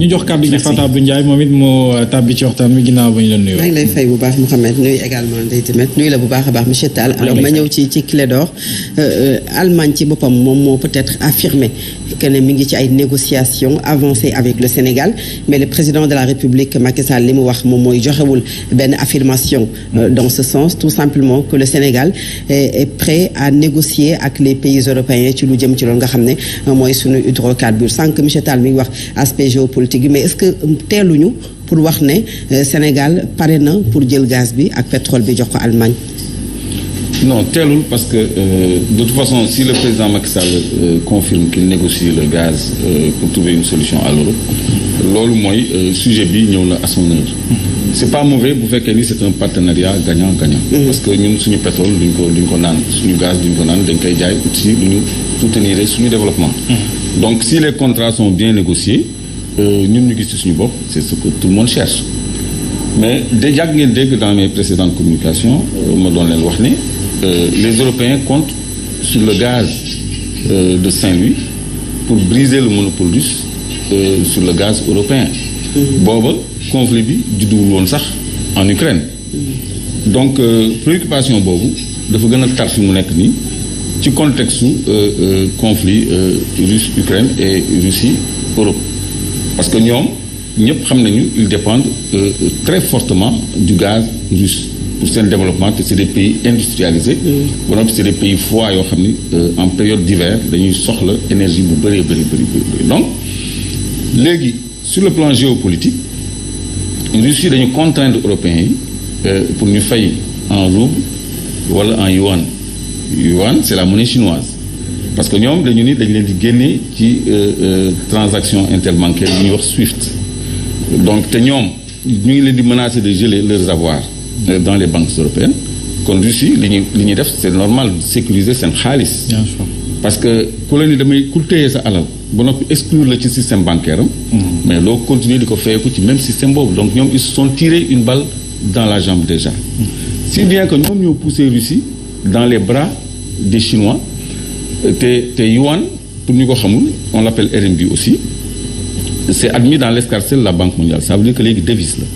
ñu jox kàddu gi Fatou Abdou Ndiaye moom it moo tàbbi ci waxtaan bi ginnaaw ba ñu la nuyoo. maa ngi lay fay bu baax Mouhamed nuyu également Ndeye Timet nuyu la bu baax a baax monsieur Tall. alors ma ñëw ci Clédor Allemagne ci boppam moom moo peut-être affirmé que ne mi ngi ci ay négociations avancées avec le Sénégal mais le président de la République Macky Sall li mu wax moom mooy joxewul benn affirmation dans ce sens tout simplement que le Sénégal est prêt à négocier ak les pays européens ci lu jëm ci loolu nga xam ne mooy sunu hydrocarbures sànq monsieur Tall mi ngi wax aspect géopolitique mais est-ce que teeluñu pour wax ne Sénégal pare na pour jël gaz bi ak pétrole bi jox ko Allemagne. Non teelul parce que de toute façon si le président Macky Sall confirme qu'il négocie le gaz pour trouver une solution à l'Europe loolu mooy sujet bi ñëw na à son heure. C'est pas mauvais bu fekkee ni c'est un partenariat gagnant-gagnant. Parce que ñun suñu pétrole duñ ko naan suñu gaz duñ ko naan dañ koy jaay aussi lu ñu soutenir suñu développement. Donc si les contrats sont bien négociés. ñun ñu gis ci suñu bopp c'est ce que tout le monde cherche mais déjà ngeen dégg dans mes précédentes communications ma doon leen wax ne les Européens comptent sur le gaz de Saint-Louis pour briser le monopole russe sur le gaz européen. booba conflit bi judduwul woon sax en Ukraine. donc préoccupation boobu dafa gën a tar fi mu nekk nii ci contexte conflit Russe-Ukraine et Russie-Europe. Parce que ñoom ñëpp xam nañu ils dépendent très fortement du gaz russe pour seen développement te c'est des pays industrialisés. ba noppi c'est des pays froids yoo xam ni en période d'hiver dañuy soxla énergie bu bëree bëri donc léegi sur le plan géopolitique Russie dañu contraindre européens yi pour ñu fay en rouble wala en yuan c'est la monnaie chinoise. parce que ñoom dañu ni dañ leen di génne ci transaction interbancaire yi ñuy wax SWIFT donc te ñoom ñu ngi leen di menacer de geler leurs avoirs dans les banques européennes kon Russie li ñuy def c'est normal sécuriser seen xaalis. parce que ku la ni damay ku téye sa alal ba noppi exclure la ci système bancaire am. mais loo continuer di ko fayeeku ci même système boobu donc ñoom ils se sont tirés une balle dans la jambe déjà. si bien que ñoom ñoo poussé Russie dans les bras des Chinois. te yuan pour ñu ko xamul on l'appelle RMB aussi c'est admis dans l'escarcelle de la Banque mondiale ça veut dire que léegi devise la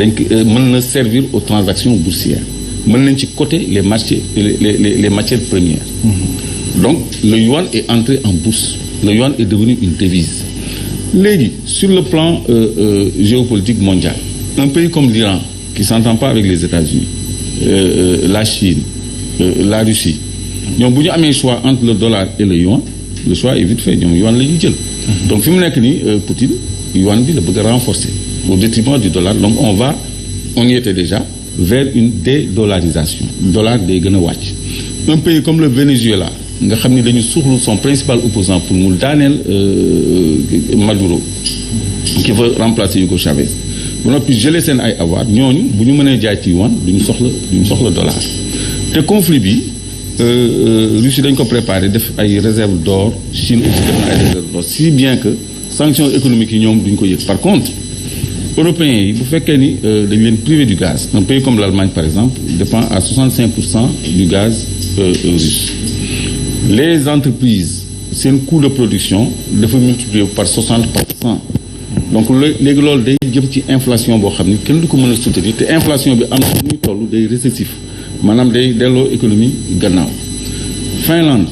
donc mën na servir aux transactions boursières mën nañ ci coter les marchés les matières premières. Donc le yuan est entré en bourse le yuan est devenu une devise. Léegi sur le plan géopolitique mondial un pays comme l'Iran qui s'entend pas avec les États-Unis la Chine la Russie ñoom bu ñu amee choix entre le dollar et le yuan le choix est vite fait ñoom yuan la ñuy jël. donc fi mu nekk nii Poutine yuan bi la bëgg a renforcer au détriment du dollar donc on y était déjà vers une dédollarisation dollar day gën a wàcc. un pays comme le Venezuela nga xam ni dañu suuxlu son principal opposant pour mu daaneel Maduro qui veut remplacer Hugo Chavez ba noppi geler seen ay avoirs ñooñu bu ñu mënee jaay ci yuan duñu soxla dollar te conflit bi. Russie dañ ko préparé def ay réserves d'or Chine aussi def na ay réserves d'or si bien que sanctions économiques yi ñoom duñ ko yëg par contre européens yi bu fekkee ni dañ leen privé du gaz un pays comme l'Allemagne par exemple dépend à 65% du gaz russe les entreprises seen coût de production dafa multiplier par 60%. donc léegi loolu day jëm ci inflation boo xam ni kenn du ko mën a soutenir te inflation bi am na muy toll day récessif maanaam day delloo économie gannaaw. Finlande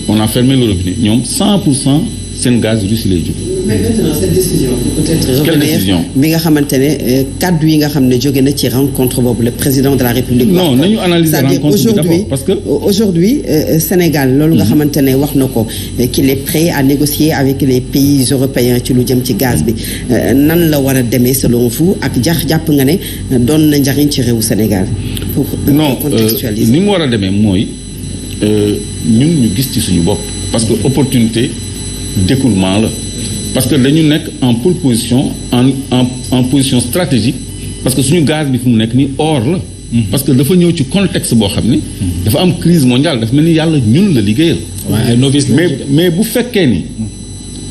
on a fermé le robinet ñoom 100% seen gaz russe lay jóge. mais maintenant cette décision peut-être. Quelle décision bi nga xamante ne kaddu yi nga xam ne jóge na ci rencontre boobu le président de la République. non nañu analyser rencontre bi d'abord parce que aujourd'hui Sénégal loolu nga xamante ne wax na ko qu'il est prêt à négocier avec les pays européens ci lu jëm ci gaz bi nan la war a demee selon vous ak jàpp nga ne doon na njariñ ci réewu Sénégal. pour contextualiser ni mu war a demee mooy ñun ñu gis ci suñu bopp parce que opportunité d'écoulement la. parce que dañu nekk en pole position en position stratégique parce que suñu gaz bi fu mu nekk nii or la. parce que dafa ñëw ci contexte boo xam ni. dafa am crise mondiale dafa mel ni yàlla ñun la liggéeyal. waaye novice mais bu fekkee ni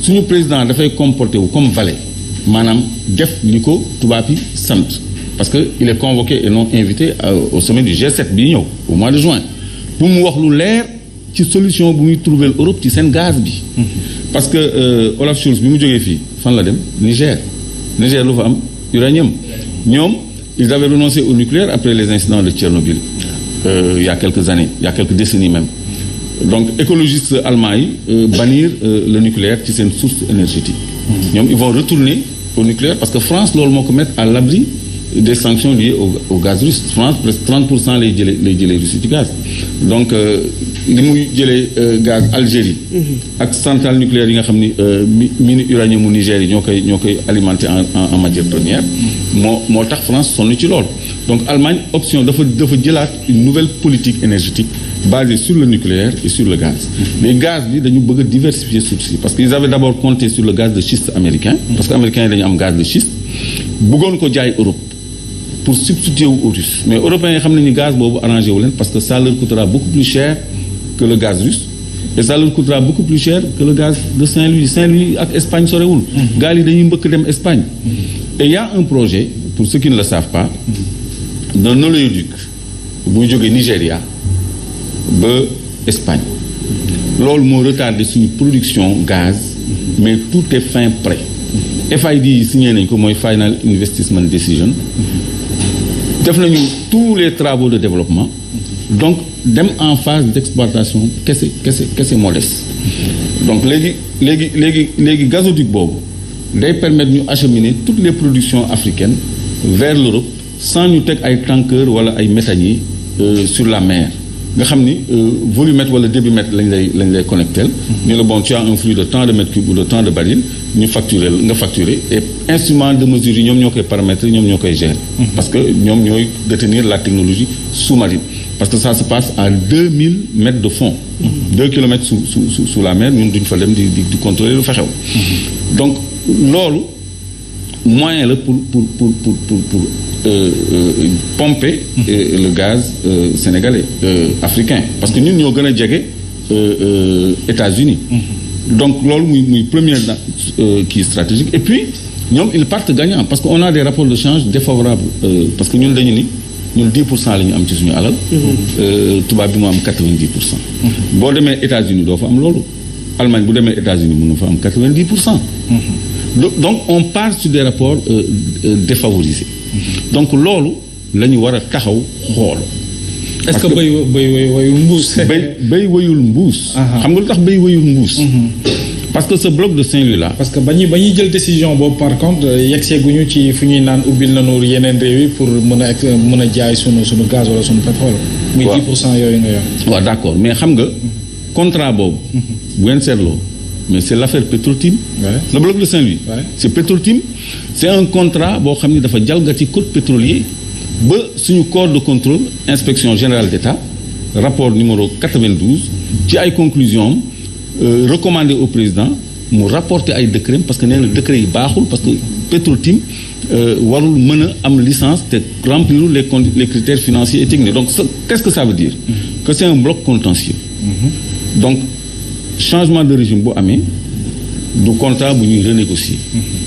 suñu président dafay comporter wu comme valet maanaam def ni ko tubaab yi sant parce que il est convoqué et non invité au sommet du G7 bii ñëw au mois de juin pour mu wax lu leer ci ci solution bu muy trouver Europe ci seen gaz bi. parce que Olaf Scholz bi mu jógee fii fan la dem Niger lu fa am uranium ñoom ils avaient renoncé au nucléaire après les incidents de Tchernobyl il y a quelques années il y a quelques décennies même donc écologistes allemands yi bannir le nucléaire ci seen source énergétique ñoom ils vont retourner au nucléaire parce que France loolu moo ko mettre à l'abri des sanctions liées au gaz russe France presque 30% lay jëlee Russie ci gaz donc li muy jëlee gaz Algérie ak centrale nucléaire yi nga xam ni mine uranium mu Niger yi ñoo koy alimenter en matière première moo tax France sonn ci lool donc Allemagne option dafa jëlaat une nouvelle politique énergétique basée sur le nucléaire et sur le gaz mais gaz bi dañu bëgg a diversifier sources yi parce que ils avaient d'abord compté sur le gaz de schiste américain parce que américains yi dañu am gaz de schiste bëggoon ko jaay Europe pour substituer aux Russes mais européens yi xam nañu gaz boobu arrangé wu leen parce que ça leur coûtera beaucoup plus cher que le gaz russe et ça leur coûtera beaucoup plus cher que le gaz de Saint-Louis ak Espagne sorewul gaal yi dañuy mbëkk dem Espagne et il y a un projet pour ceux qui ne le savent pas d'un oléoduc buy jógee Nigéria ba Espagne loolu moo retardé suñu production gaz mais tout est fin prêt FID yi signé nañ ko mooy Final Investment Decision def nañu tous les travaux de développement donc dem en phase d'exploitation kese moo des donc léegi gazoduc boobu day permettre ñu acheminer toutes les productions africaines vers l'Europe sans ñu teg ay tankers wala ay méthaniers sur la mer nga xam ni volumètre wala débitmètre lañ lay connecté ni la bon tu as un flux de tant de mètres cubes ou de tant de barils ñu facturer et instrument de mesure yi ñoom ñoo koy paramétrer ñoom ñoo koy gérer parce que ñoom ñooy détenir la technologie sous-marine parce que ça se passe à 2000 mètres de fond 2 kilomètres sous la mer ñun duñ fa dem di contrôler lu fa xew donc loolu moyen la pour pomper le gaz sénégalais africain parce que ñun ñoo gën a jege États-Unis donc loolu muy première kii stratégique et puis ñoom ils partent gagnants parce que on a des rapports de change défavorables parce que ñun dañu ni ñun 10% la ñu am ci suñu alal tubaab bi mu am 90%. boo demee États-Unis doo fa am loolu Allemagne bu demee États-Unis mën na fa am 90%. donc on part sur des rapports défavorisés. donc loolu la ñu war a taxaw xool. est-ce que béy wayul mbuus. béy wayul mbuus. xam nga lu tax béy wayul mbuus. parce que ce bloc de Saint-Louis là. parce que ba ñuy jël décision boobu par contre yeggseeguñu ci fu ñuy naan ubbil nañu yeneen réew yi pour mën a jaay sunu gaz wala sunu pétrole. muy 10% yooyu nga yor. waaw d'accord mais xam nga contrat boobu. bu ngeen seetloo mais c'est l'affaire Petro-Tim. le bloc de Saint-Louis. c'est Petro-Tim c'est un contrat boo xam ni dafa jalgati code pétrolier ba suñu corps de contrôle inspection générale d'État rapport numéro 92 ci ay conclusions recommandé au président mu rapporter ay décret parce que nee na décret yi baaxul parce que Petro-Tim warul mën a am licence te remplir les critères financiers et techniques donc qu'est-ce que ça veut dire que c'est un bloc contentieux donc changement de régime bu amee du contrat bu ñuy renégocier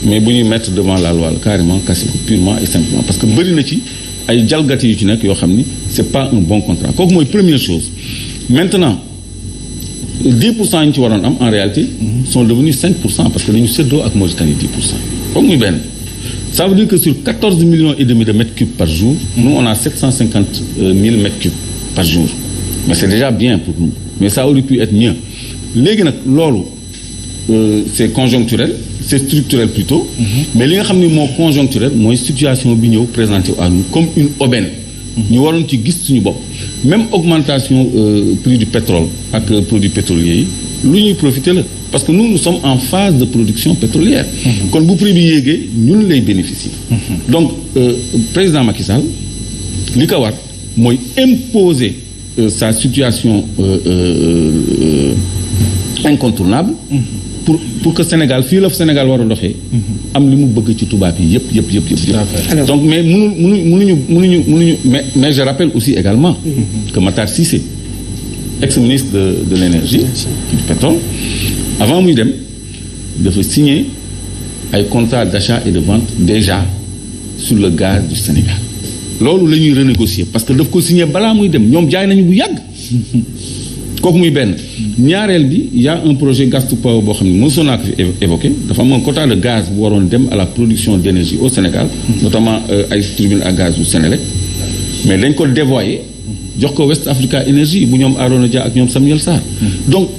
mais bu ñuy mettre devant la loi carrément casser ko purement et simplement parce que bëri na ci ay jalgati yu ci nekk yoo xam ni c'est pas un bon contrat kooku mooy première chose maintenant 10% yi ñu ci waroon am en réalité sont devenus 5% parce que dañu séddoo ak Mauritanie 10% kooku muy benn ça veut dire que sur 14 millions et demi de mètres cubes par jour nous on a 750 000 mètres cubes par jour mais c'est déjà bien pour nous mais ça aurait pu être mieux léegi nag loolu c'est conjoncturel c'est structurel plutôt mais li nga xam ne moo conjoncturel mooy situation bi ñëw présenté à nous comme une aubaine ñu waroon ci gis suñu bopp même augmentation prix du pétrole ak produits pétroliers yi lu ñuy profiter la parce que nous sommes en phase de production pétrolière kon bu prix bi yéegee ñun lay bénéficier donc président Macky Sall li ko war mooy imposer sa situation incontournable pour que Sénégal fii la Sénégal war a doxee am li mu bëgg ci tubaab yi yëpp donc mais mënuñu mais je rappelle aussi également que Matar Cissé ex-ministre de l'énergie du pétrole avant muy dem dafa signer ay contrat d'achat et de vente déjà sur le gaz du Sénégal loolu la ñuy renégocier parce que daf ko signer balaa muy dem ñoom jaay nañu bu yàgg kooku muy benn. ñaareel bi y a un projet gas to power boo xam ne mosoon naa ko fi évoqué dafa am un quota de gaz bu waroon dem à la production d'énergie au Sénégal. notamment ay turbines à gaz du Sénélec. mais dañ ko dévoyé jox ko West Africa Energy bu ñoom Arona Dia ak ñoom Samuel Sarr. donc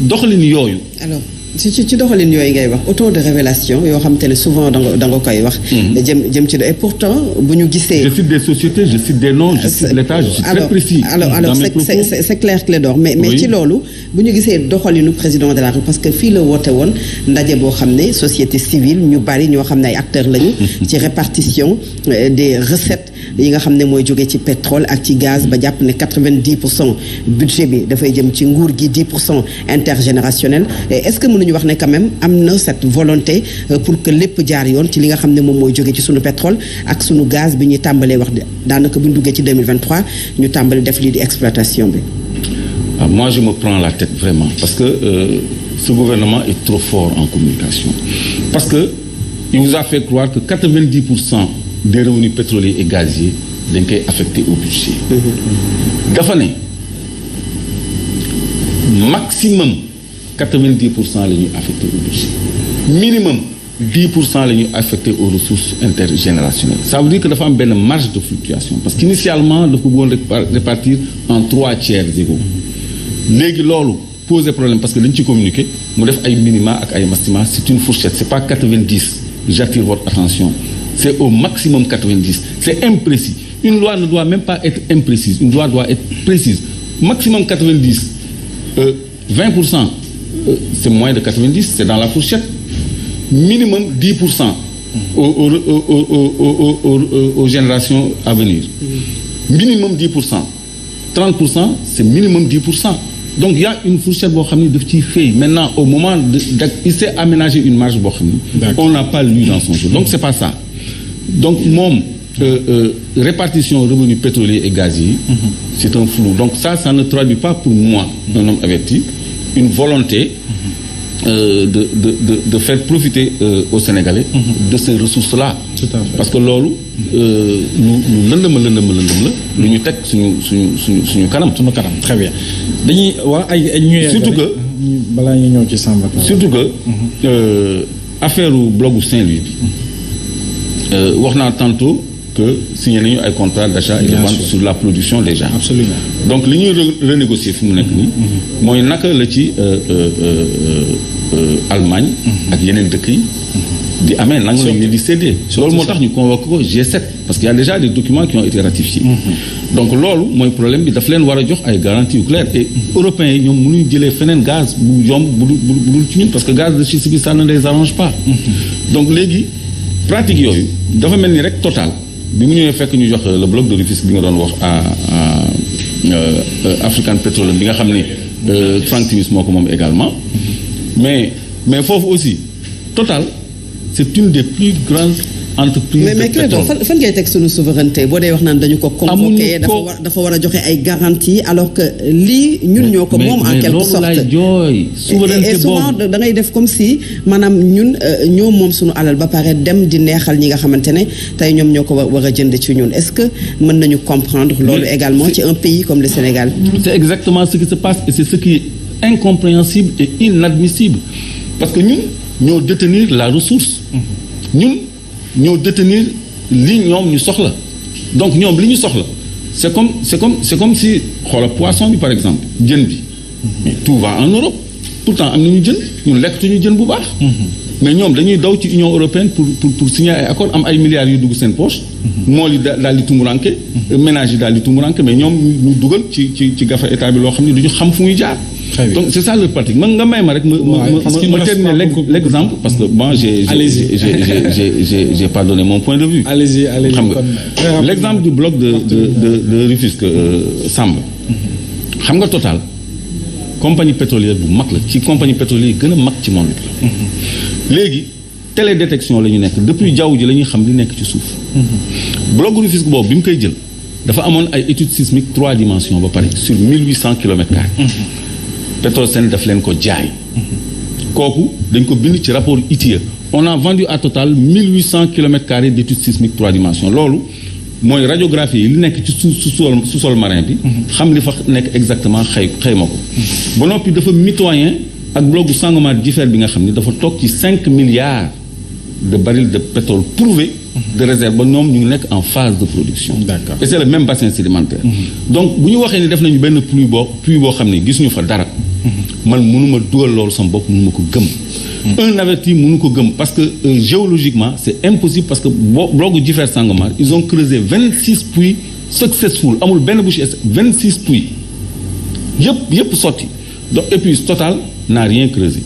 doxalin yooyu. alors ci doxalin yooyu ngay wax autant de révélations yoo xam te ne souvent da nga koy wax. jëm ci et pourtant bu ñu gisee. je cite des sociétés je cite des noms je cite l'État je suis très précis. alors c'est clair Clédor mais ci loolu bu ñu gisee doxalinu président de la République parce que fii la woote woon ndaje boo xam ne société civile ñu bari ñoo xam ne ay acteurs lañu. ci répartition des recettes yi nga xam ne mooy jóge ci pétrole ak ci gaz ba jàpp ne 90% budget bi dafay jëm ci nguur gi 10% intergénérationnel est-ce que mënuñu wax ne quand même am na cette volonté pour que lépp jaar yoon ci li nga xam ne moom mooy jóge ci sunu pétrole ak sunu gaz bi ñuy tàmbalee wax daanaka bu ñu duggee ci 2023 ñu tàmbali def lii di exploitation bi. Ah, moi je me prends la tête vraiment parce que ce gouvernement est trop fort en communication parce que il vous a fait croire que 90% des revenus pétroliers et gaziers dañ koy affecté au budget. dafa ne maximum 90% la ñuy affecté au budget minimum 10% la ñuy affecté aux ressources intergénérationnelles ça veut dire que dafa am benn marge de fluctuation parce qu'initialement dafa bëggoon répartir en 3/4 égaux léegi loolu poser problème parce que dañ ci communiquer mu def ay minima ak ay maxima c'est une fourchette c'est pas 90 j'attire votre attention c'est au maximum 90 c'est imprécis une loi ne doit même pas être imprécise une loi doit être précise maximum 90 20% c'est moins de 90 c'est dans la fourchette minimum 10% aux générations à venir minimum 10% 30% c'est minimum 10% donc il y a une fourchette boo xam ne daf ciy fay maintenant au moment il s'est aménagé une marge boo xam ne on n'a pas lu dans son jeu donc c'est pas ça donc moom répartition revenus pétroliers et gaziers c'est un flou donc ça ne traduit pas pour moi un homme averti une volonté de faire profiter aux Sénégalais de ces ressources-là. Tout à fait. Parce que loolu lu lëndëm la lu ñu teg suñu kanam. Très bien dañuy wax ay ñuy. surtout que balaa ñu ñëw ci Samba. surtout que affaire bloc Saint-Louis bi wax naa tantôt que signé nañu ay contrat d'achat et de vente sur la production déjà. Absolument. donc li ñuy renégocier fi mu nekk nii. mooy naka la ci Allemagne. ak yeneen dëkk yi. di amee nang lañ leen di séddee. loolu moo tax ñu convoqué ko G7 parce qu'il y a déjà des documents qui ont été ratifiés. donc loolu mooy problème bi daf leen war a jox ay garanties yu claires et européens yi ñoom mënuñu jëlee feneen gaz bu yomb bu dul ci ñun parce que gaz de schiste bi ça ne les arrange pas. donc léegi pratique yooyu dafa mel ni rek Total bi mu ñëwee fekk ñu jox le bloc de Rufisque bi nga doon wax à African Petroleum bi nga xam ne Frank Timis moo ko moom également mais foofu aussi Total c'est une des plus grandes entreprises de pétrole. mais fan ngay teg suñu souveraineté boo dee wax naan dañu ko convoqué dafa war a joxe ay garanties alors que lii ñun ñoo ko moom en quelque sorte souveraineté et souvent da ngay def comme si maanaam ñun ñoo moom suñu alal ba pare dem di neexal ñi nga xamante ne tey ñoom ñoo ko war a jënd ci ñun est-ce que mën nañu comprendre loolu également ci un pays comme le Sénégal. c'est exactement ce qui se passe et c'est ce qui est incompréhensible et inadmissible parce que ñun ñoo détenir la ressource ñun ñoo détenir li ñoom ñu soxla donc ñoom li ñu soxla c'est comme si xoola poisson bi par exemple jën bi mais tout va en Europe pourtant am nañu jën ñun lekkatuñu jën bu baax mais ñoom dañuy daw ci Union européenne pour signer ay accord am ay milliards yu dugg seen poche mool yi daal di tumuranke ménage yi daal di tumuranke mais ñoom ñu dugal ci gafa état bi loo xam ne du ñu xam fu muy jaar donc c'est ça leur pratique man nga may ma rek ma terminer l'exemple parce que bon j'ai pas donné mon point de vue allez-y xam nga l'exemple du bloc de Rufisque Samba xam nga Total compagnie pétrolière bu mag la ci compagnie pétrolière yi gën a mag ci monde bi léegi télédétection la ñu nekk depuis jaww ji la ñuy xam li nekk ci suuf bloc Rufisque boobu bi mu koy jël dafa amoon ay études sismiques 3 dimensions ba pare sur 1800 kilomètres carrés Petrosen daf leen ko jaay kooku dañ ko bind ci rapport ITIE on a vendu à Total 1800 kilomètres carrés d'études sismiques 3 dimensions loolu mooy radiographie yi li nekk ci sous-sol marin bi. xam li fa nekk exactement xayma ko. ba noppi dafa mitoyen ak bloc bu Sangomar Jifeer bi nga xam ni dafa toog ci 5 milliards de barils de pétrole prouvé. de réserve ba ñoom ñu ngi nekk en phase de production. D'accord. Et c'est le même bassin sédimentaire. Donc bu ñu waxee ni def nañu benn pluie boo xam ne gisuñu fa dara. man mënuma dugal loolu sama bopp mënuma ko gëm. Un averti mënu ko gëm parce que géologiquement c'est impossible parce que bloc Jifeer Sangomar ils ont creusé 26 puits successful amul benn bu ci 26 puits yëpp sotti donc et puis Total n'a rien creusé.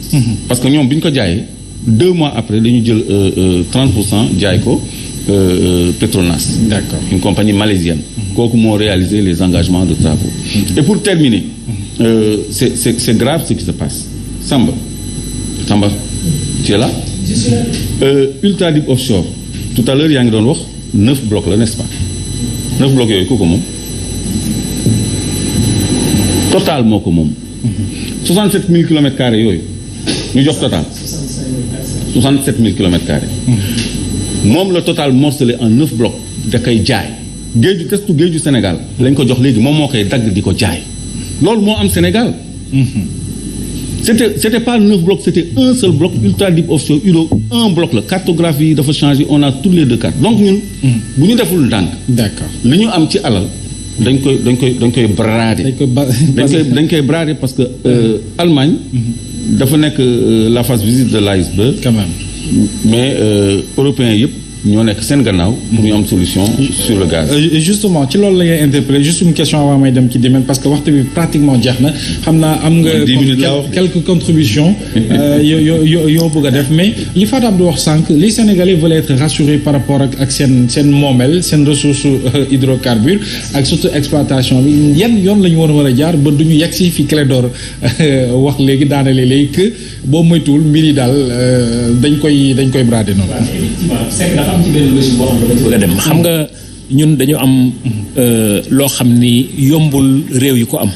parce que ñoom bi ñu ko jaayee 2 mois après dañu jël 30% jaay ko Petronas. D'accord. Une compagnie malaisienne. kooku moo réalisé les engagements de travaux. Et pour terminer c'est grave ce qui se passe Samba tu es là. Ultra Deep Offshore tout à l'heure yaa ngi doon wax 9 blocs la n'est-ce pas 9 blocs yooyu ku ko moom Total moo ko moom 67 000 kilomètres carrés yooyu ñu jox Total 67 000 kilomètres carrés moom la Total morcelé en 9 blocs da koy jaay géeju Sénégal lañ ko jox léegi moom moo koy dagg di ko jaay loolu moo am Sénégal. C'était pas 9 blocs, c'était un seul bloc, Ultra Deep Offshore, un bloc la cartographie yi dafa changé on a tous les 2 cartes donc ñun. bu ñu deful ndànk. D'accord. li ñu am ci alal dañ koy brader. dañ koy brader parce que Allemagne. dafa nekk la phase visible de l'iceberg. Quand même. Mais européens yëpp ñoo nekk seen gannaaw. pour ñu am solution sur le gaz. Justement ci loolu la ngay interpellé juste une question avant may dem ci domaine parce que waxtu bi pratiquement jeex na xam naa am nga. quelques contributions. yoo bëgg a def mais li Fatou Abdou wax sànq les Sénégalais veulent être rassurés par rapport ak seen moomel seen ressource hydrocarbures ak surtout exploitation bi yan yoon la ñu war a jaar ba du ñu yegg si fi Clédor wax léegi daanale léegi que boo moytuwul mbir yi daal dañ koy brader noonu. am ci benn logique boo xam ne dañ bëgg a dem xam nga ñun dañu am loo xam ni yombul réew yi ko am